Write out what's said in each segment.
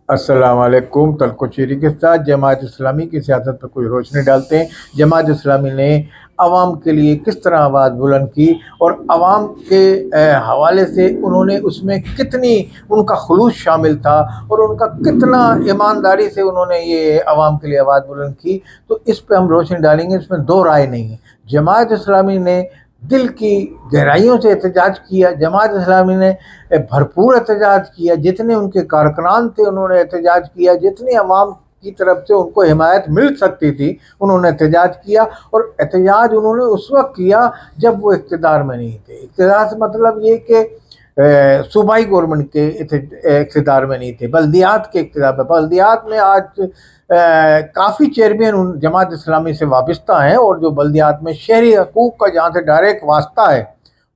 السلام علیکم۔ تلخ شیری کے ساتھ جماعت اسلامی کی سیاست پر کوئی روشنی ڈالتے ہیں۔ جماعت اسلامی نے عوام کے لیے کس طرح آواز بلند کی اور عوام کے حوالے سے انہوں نے اس میں کتنی ان کا خلوص شامل تھا اور ان کا کتنا ایمانداری سے انہوں نے یہ عوام کے لیے آواز بلند کی، تو اس پہ ہم روشنی ڈالیں گے۔ اس میں دو رائے نہیں ہے۔ جماعت اسلامی نے دل کی گہرائیوں سے احتجاج کیا، جماعت اسلامی نے بھرپور احتجاج کیا، جتنے ان کے کارکنان تھے انہوں نے احتجاج کیا، جتنی عوام کی طرف سے ان کو حمایت مل سکتی تھی انہوں نے احتجاج کیا، اور احتجاج انہوں نے اس وقت کیا جب وہ اقتدار میں نہیں تھے۔ اقتدار سے مطلب یہ کہ صوبائی گورنمنٹ کے اقتدار میں نہیں تھے، بلدیات کے اقتدار پہ۔ بلدیات میں آج کافی چیئرمین جماعت اسلامی سے وابستہ ہیں، اور جو بلدیات میں شہری حقوق کا جہاں سے ڈائریکٹ واسطہ ہے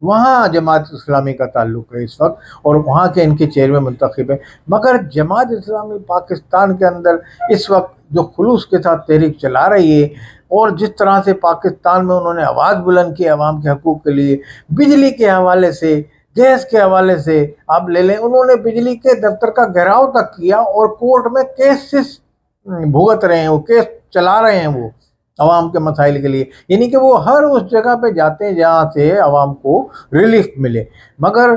وہاں جماعت اسلامی کا تعلق ہے اس وقت، اور وہاں کے ان کے چیئرمین منتخب ہیں۔ مگر جماعت اسلامی پاکستان کے اندر اس وقت جو خلوص کے ساتھ تحریک چلا رہی ہے، اور جس طرح سے پاکستان میں انہوں نے آواز بلند کی عوام کے حقوق کے لیے، بجلی کے حوالے سے، گیس کے حوالے سے آپ لے لیں، انہوں نے بجلی کے دفتر کا گھیراؤ تک کیا اور کورٹ میں کیسز بھگت رہے ہیں، وہ کیس چلا رہے ہیں وہ عوام کے مسائل کے لیے، یعنی کہ وہ ہر اس جگہ پہ جاتے ہیں جہاں سے عوام کو ریلیف ملے۔ مگر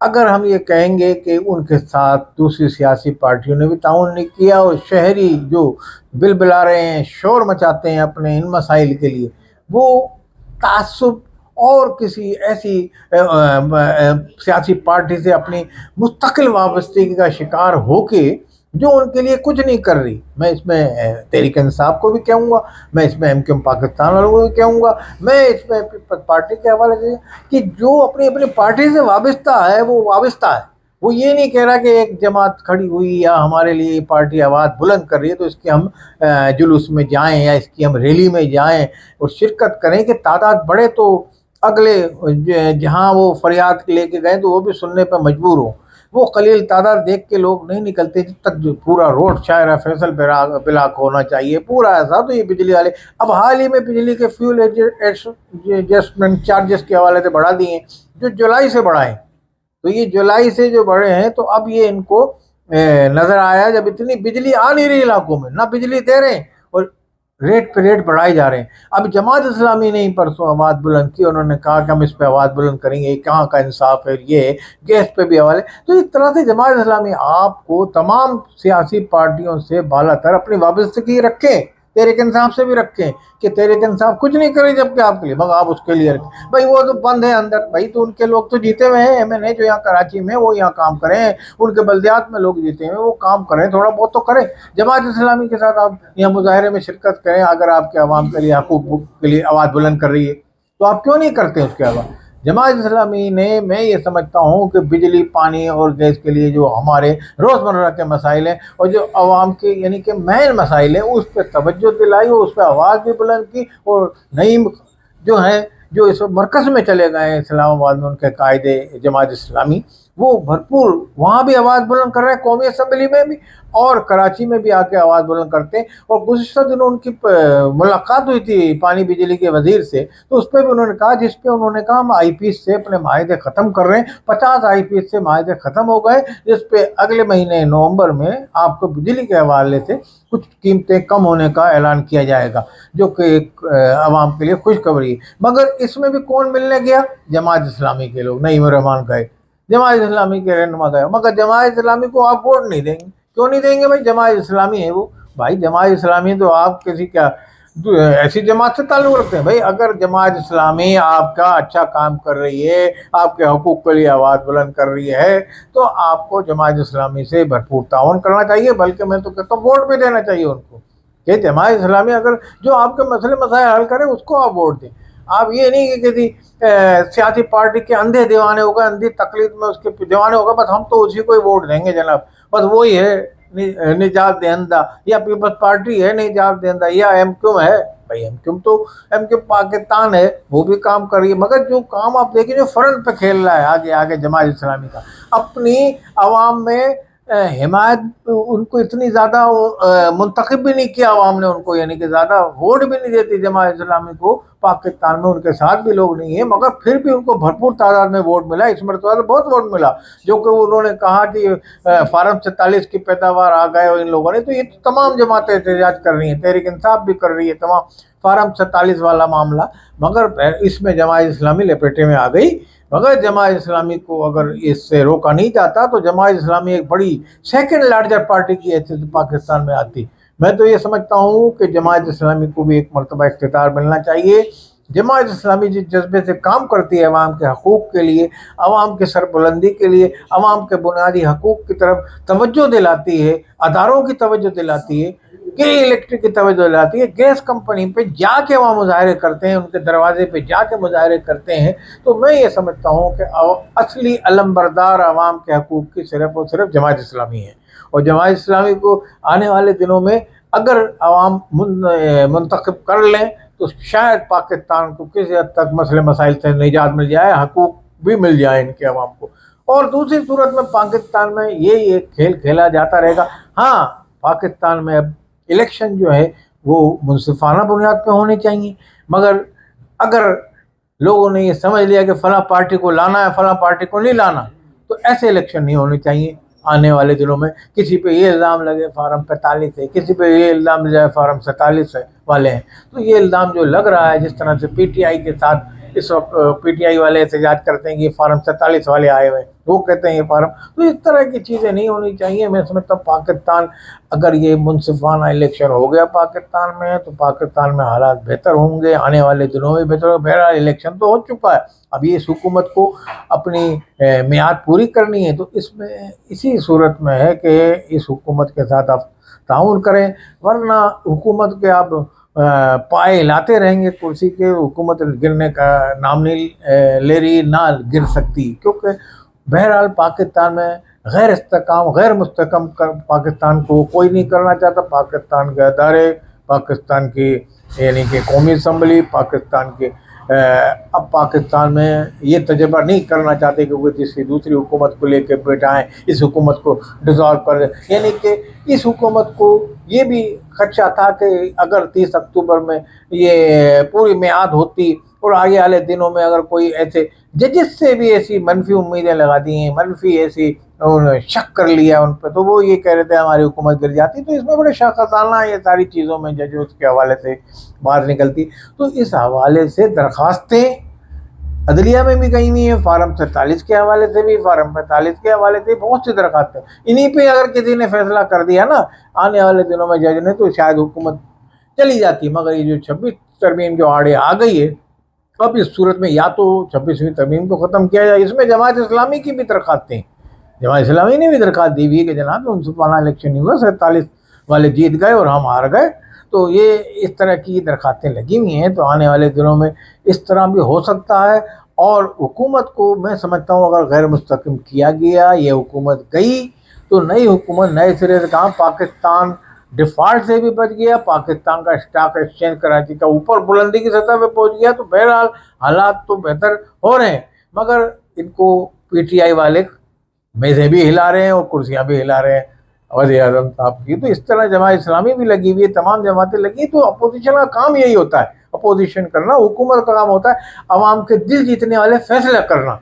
اگر ہم یہ کہیں گے کہ ان کے ساتھ دوسری سیاسی پارٹیوں نے بھی تعاون نہیں کیا، اور شہری جو بل بلا رہے ہیں، شور مچاتے ہیں اپنے ان مسائل کے لیے، وہ تعصب اور کسی ایسی سیاسی پارٹی سے اپنی مستقل وابستگی کا شکار ہو کے جو ان کے لیے کچھ نہیں کر رہی، میں اس میں تحریک انصاف کو بھی کہوں گا، میں اس میں ایم کیو ایم پاکستان والوں کو بھی کہوں گا، میں اس میں پیپلز پارٹی کے حوالے سے کہ جو اپنی پارٹی سے وابستہ ہے وہ وابستہ ہے، وہ یہ نہیں کہہ رہا کہ ایک جماعت کھڑی ہوئی یا ہمارے لیے یہ پارٹی آواز بلند کر رہی ہے تو اس کے ہم جلوس میں جائیں یا اس کی ہم ریلی میں جائیں اور شرکت کریں کہ تعداد بڑھے تو اگلے جہاں وہ فریاد لے کے گئے تو وہ بھی سننے پہ مجبور ہوں۔ وہ قلیل تعداد دیکھ کے لوگ نہیں نکلتے جب تک جو پورا روڈ شاہراہ فیصل بلاک ہونا چاہیے پورا ایسا۔ تو یہ بجلی والے اب حال ہی میں بجلی کے فیول ایڈجسٹمنٹ چارجز کے حوالے سے بڑھا دیے ہیں، جو جولائی سے بڑھائیں، تو یہ جولائی سے جو بڑھے ہیں تو اب یہ ان کو نظر آیا جب اتنی بجلی آ نہیں رہی علاقوں میں، نہ بجلی دے رہے ہیں اور ریٹ پہ ریٹ بڑھائے جا رہے ہیں۔ اب جماعت اسلامی نے ہی پرسوں آواز بلند کی، انہوں نے کہا کہ ہم اس پہ آواز بلند کریں گے، کہاں کا انصاف ہے، یہ گیس پہ بھی حوالے۔ تو اس طرح سے جماعت اسلامی آپ کو تمام سیاسی پارٹیوں سے بالا تر اپنی وابستگی رکھیں، تحریک انصاف سے بھی رکھیں کہ تحریک انصاف کچھ نہیں کرے جب کہ آپ کے لیے، مگر آپ اس کے لیے رکھیں بھائی وہ تو بند ہے اندر، بھائی تو ان کے لوگ تو جیتے ہوئے ہیں ایم این اے جو یہاں کراچی میں وہ یہاں کام کریں، ان کے بلدیات میں لوگ جیتے ہیں وہ کام کریں، تھوڑا بہت تو کریں۔ جماعت اسلامی کے ساتھ آپ یہاں مظاہرے میں شرکت کریں، اگر آپ کے عوام کے لیے حقوق کے لیے آواز بلند کر رہی ہے تو آپ کیوں نہیں کرتے اس کے علاوہ؟ جماعت اسلامی نے، میں یہ سمجھتا ہوں کہ بجلی پانی اور گیس کے لیے جو ہمارے روزمرہ کے مسائل ہیں اور جو عوام کے یعنی کہ مین مسائل ہیں اس پہ توجہ دلائی اور اس پہ آواز بھی بلند کی، اور نئی جو ہیں جو اس وقت مرکز میں چلے گئے ہیں اسلام آباد میں ان کے قائدے جماعت اسلامی، وہ بھرپور وہاں بھی آواز بلند کر رہے ہیں، قومی اسمبلی میں بھی اور کراچی میں بھی آ کے آواز بلند کرتے ہیں۔ اور گزشتہ دنوں ان کی ملاقات ہوئی تھی پانی بجلی کے وزیر سے، تو اس پہ بھی انہوں نے کہا، جس پہ انہوں نے کہا ہم آئی پی ایس سے اپنے معاہدے ختم کر رہے ہیں، 50 آئی پی ایس سے معاہدے ختم ہو گئے، جس پہ اگلے مہینے نومبر میں آپ کو بجلی کے حوالے سے کچھ قیمتیں کم ہونے کا اعلان کیا جائے گا، جو کہ ایک عوام کے لیے خوشخبری ہے۔ مگر اس میں بھی کون ملنے گیا؟ جماعت اسلامی کے لوگ، نعیم الرحمان گئے، جماعت اسلامی کے رہنما گئے، مگر جماعت اسلامی کو آپ ووٹ نہیں دیں گے۔ کیوں نہیں دیں گے بھائی؟ جماعت اسلامی ہے وہ، بھائی جماعت اسلامی تو آپ کسی کیا ایسی جماعت سے تعلق رکھتے ہیں؟ بھائی اگر جماعت اسلامی آپ کا اچھا کام کر رہی ہے، آپ کے حقوق کے لیے آواز بلند کر رہی ہے، تو آپ کو جماعت اسلامی سے بھرپور تعاون کرنا چاہیے، بلکہ میں تو کہتا ہوں ووٹ بھی دینا چاہیے ان کو، کہ جماعت اسلامی اگر جو آپ کے مسئلے مسائل حل کرے اس کو آپ ووٹ دیں۔ آپ یہ نہیں کہ کسی سیاسی پارٹی کے اندھے دیوانے ہو گئے، اندھی تقلید میں اس کے دیوانے ہو گئے، بس ہم تو اسی کو ہی ووٹ دیں گے جناب، بس وہی ہے نجات دہندہ، یا پیپلز پارٹی ہے نجات دہندہ، یا ایم کیو ہے۔ بھائی ایم کیو تو ایم کیو پاکستان ہے، وہ بھی کام کر رہی ہے، مگر جو کام آپ دیکھیں جو فرنٹ پہ کھیل رہا ہے آگے آگے جماعت اسلامی کا، اپنی عوام میں حمایت ان کو اتنی زیادہ منتخب بھی نہیں کیا عوام نے ان کو، یعنی کہ زیادہ ووٹ بھی نہیں دیتی جماعت اسلامی کو پاکستان میں، ان کے ساتھ بھی لوگ نہیں ہیں، مگر پھر بھی ان کو بھرپور تعداد میں ووٹ ملا، اس مرتبہ تو بہت ووٹ ملا، جو کہ انہوں نے کہا کہ فارم 47 کی پیداوار آ گئے ان لوگوں نے، تو یہ تمام جماعتیں احتجاج کر رہی ہیں، تحریک انصاف بھی کر رہی ہے، تمام فارم 47 والا معاملہ، مگر اس میں جماعت اسلامی لپیٹے میں آ گئی۔ مگر جماعت اسلامی کو اگر اس سے روکا نہیں جاتا تو جماعت اسلامی ایک بڑی سیکنڈ لارجر پارٹی کی حیثیت پاکستان میں آتی۔ میں تو یہ سمجھتا ہوں کہ جماعت اسلامی کو بھی ایک مرتبہ اقتدار ملنا چاہیے۔ جماعت اسلامی جس جذبے سے کام کرتی ہے عوام کے حقوق کے لیے، عوام کے سربلندی کے لیے، عوام کے بنیادی حقوق کی طرف توجہ دلاتی ہے، اداروں کی توجہ دلاتی ہے، کہ الیکٹرک کی توجہ دلاتی ہے، گیس کمپنی پہ جا کے وہاں مظاہرے کرتے ہیں، ان کے دروازے پہ جا کے مظاہرے کرتے ہیں، تو میں یہ سمجھتا ہوں کہ اصلی علمبردار عوام کے حقوق کی صرف اور صرف جماعت اسلامی ہے، اور جماعت اسلامی کو آنے والے دنوں میں اگر عوام منتخب کر لیں تو شاید پاکستان کو کسی حد تک مسئلے مسائل سے نجات مل جائے، حقوق بھی مل جائے ان کے عوام کو۔ اور دوسری صورت میں پاکستان میں یہی ایک کھیل کھیلا جاتا رہے گا۔ ہاں، پاکستان میں اب الیکشن جو ہے وہ منصفانہ بنیاد پہ ہونے چاہیے، مگر اگر لوگوں نے یہ سمجھ لیا کہ فلاں پارٹی کو لانا ہے فلاں پارٹی کو نہیں لانا، تو ایسے الیکشن نہیں ہونے چاہیے آنے والے دنوں میں۔ کسی پہ یہ الزام لگے فارم 45 ہے، کسی پہ یہ الزام لگے فارم 47 والے ہیں، تو یہ الزام جو لگ رہا ہے، جس طرح سے پی ٹی آئی کے ساتھ اس وقت پی ٹی آئی والے احتجاج کرتے ہیں کہ یہ فارم 47 والے آئے ہوئے، وہ کہتے ہیں یہ فارم، تو اس طرح کی چیزیں نہیں ہونی چاہیے۔ میں سمجھتا ہوں پاکستان اگر یہ منصفانہ الیکشن ہو گیا پاکستان میں تو پاکستان میں حالات بہتر ہوں گے، آنے والے دنوں میں بہتر ہوگا۔ بہرحال الیکشن تو ہو چکا ہے، اب یہ اس حکومت کو اپنی میعاد پوری کرنی ہے، تو اس میں اسی صورت میں ہے کہ اس حکومت کے ساتھ آپ تعاون کریں، ورنہ حکومت کے آپ پائے ہلاتے رہیں گے کرسی کے، حکومت گرنے کا نام نہیں لے رہی، نہ گر سکتی، کیونکہ بہرحال پاکستان میں غیر استحکام، غیر مستحکم پاکستان کو کوئی نہیں کرنا چاہتا۔ پاکستان کے ادارے، پاکستان کی یعنی کہ قومی اسمبلی، پاکستان کے اب پاکستان میں یہ تجربہ نہیں کرنا چاہتے کہ وہ کسی دوسری حکومت کو لے کے بیٹھائیں، اس حکومت کو ڈیزالو کر دیں، یعنی کہ اس حکومت کو یہ بھی خدشہ تھا کہ اگر 30 اکتوبر میں یہ پوری میعاد ہوتی اور آگے والے دنوں میں اگر کوئی ایسے ججز سے بھی ایسی منفی امیدیں لگا دی ہیں، منفی ایسی شک کر لیا ان پہ، تو وہ یہ کہہ رہے تھے ہماری حکومت گر جاتی، تو اس میں بڑے شاخسانہ یہ ساری چیزوں میں ججز کے حوالے سے بات نکلتی۔ تو اس حوالے سے درخواستیں عدلیہ میں بھی گئی ہوئی ہیں، فارم 47 کے حوالے سے بھی، فارم 45 کے حوالے سے بہت سی درخواستیں، انہی پہ اگر کسی نے فیصلہ کر دیا نا آنے والے دنوں میں جج نے، تو شاید حکومت چلی جاتی، مگر یہ جو 26 ترمیم جو آڑے آ گئی ہے، اب اس صورت میں یا تو 26ویں ترمیم کو ختم کیا جائے۔ اس میں جماعت اسلامی کی بھی درخواستیں، جماعت اسلامی نے بھی درخواست دی ہوئی ہے کہ جناب منصفانہ الیکشن نہیں ہوا، 47 والے جیت گئے اور ہم ہار گئے، تو یہ اس طرح کی درخواستیں لگی ہوئی ہیں، تو آنے والے دنوں میں اس طرح بھی ہو سکتا ہے۔ اور حکومت کو میں سمجھتا ہوں اگر غیر مستحکم کیا گیا، یہ حکومت گئی تو نئی حکومت نئے سرے سے کہاں پاکستان ڈیفالٹ سے بھی بچ گیا، پاکستان کا اسٹاک ایکسچینج کراچی کا اوپر بلندی کی سطح پہ پہنچ گیا، تو بہرحال حالات تو بہتر ہو رہے ہیں، مگر ان کو پی ٹی آئی والے میزیں بھی ہلا رہے ہیں اور کرسیاں بھی ہلا رہے ہیں وزیر اعظم صاحب کی۔ تو اس طرح جماعت اسلامی بھی لگی ہوئی ہے، تمام جماعتیں لگی، تو اپوزیشن کا کام یہی ہوتا ہے، اپوزیشن کرنا، حکومت کا کام ہوتا ہے عوام کے دل جیتنے والے فیصلے کرنا،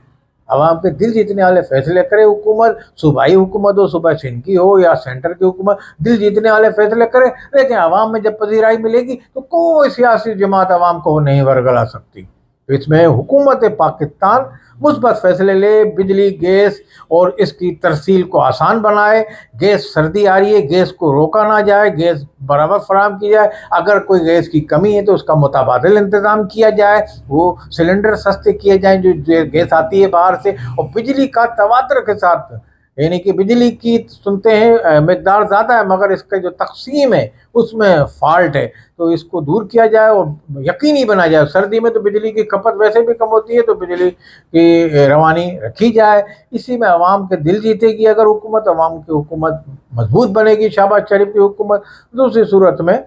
عوام کے دل جیتنے والے فیصلے کرے حکومت، صوبائی حکومت ہو، صوبہ سندھ کی ہو یا سینٹر کی حکومت، دل جیتنے والے فیصلے کرے، لیکن عوام میں جب پذیرائی ملے گی تو کوئی سیاسی جماعت عوام کو نہیں ورگلا سکتی۔ تو اس میں حکومت پاکستان مثبت فیصلے لے، بجلی گیس اور اس کی ترسیل کو آسان بنائے، گیس سردی آ رہی ہے، گیس کو روکا نہ جائے، گیس برابر فراہم کی جائے، اگر کوئی گیس کی کمی ہے تو اس کا متبادل انتظام کیا جائے، وہ سلنڈر سستے کیے جائیں جو گیس آتی ہے باہر سے، اور بجلی کا تواتر کے ساتھ، یعنی کہ بجلی کی سنتے ہیں مقدار زیادہ ہے مگر اس کا جو تقسیم ہے اس میں فالٹ ہے، تو اس کو دور کیا جائے اور یقینی بنا جائے۔ سردی میں تو بجلی کی کھپت ویسے بھی کم ہوتی ہے، تو بجلی کی روانی رکھی جائے، اسی میں عوام کے دل جیتے گی اگر حکومت، عوام کی حکومت مضبوط بنے گی، شہباز شریف کی حکومت۔ دوسری صورت میں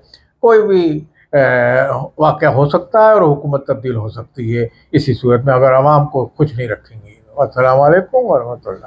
کوئی بھی واقعہ ہو سکتا ہے اور حکومت تبدیل ہو سکتی ہے، اسی صورت میں اگر عوام کو کچھ نہیں رکھیں گے۔ السلام علیکم ورحمۃ اللہ۔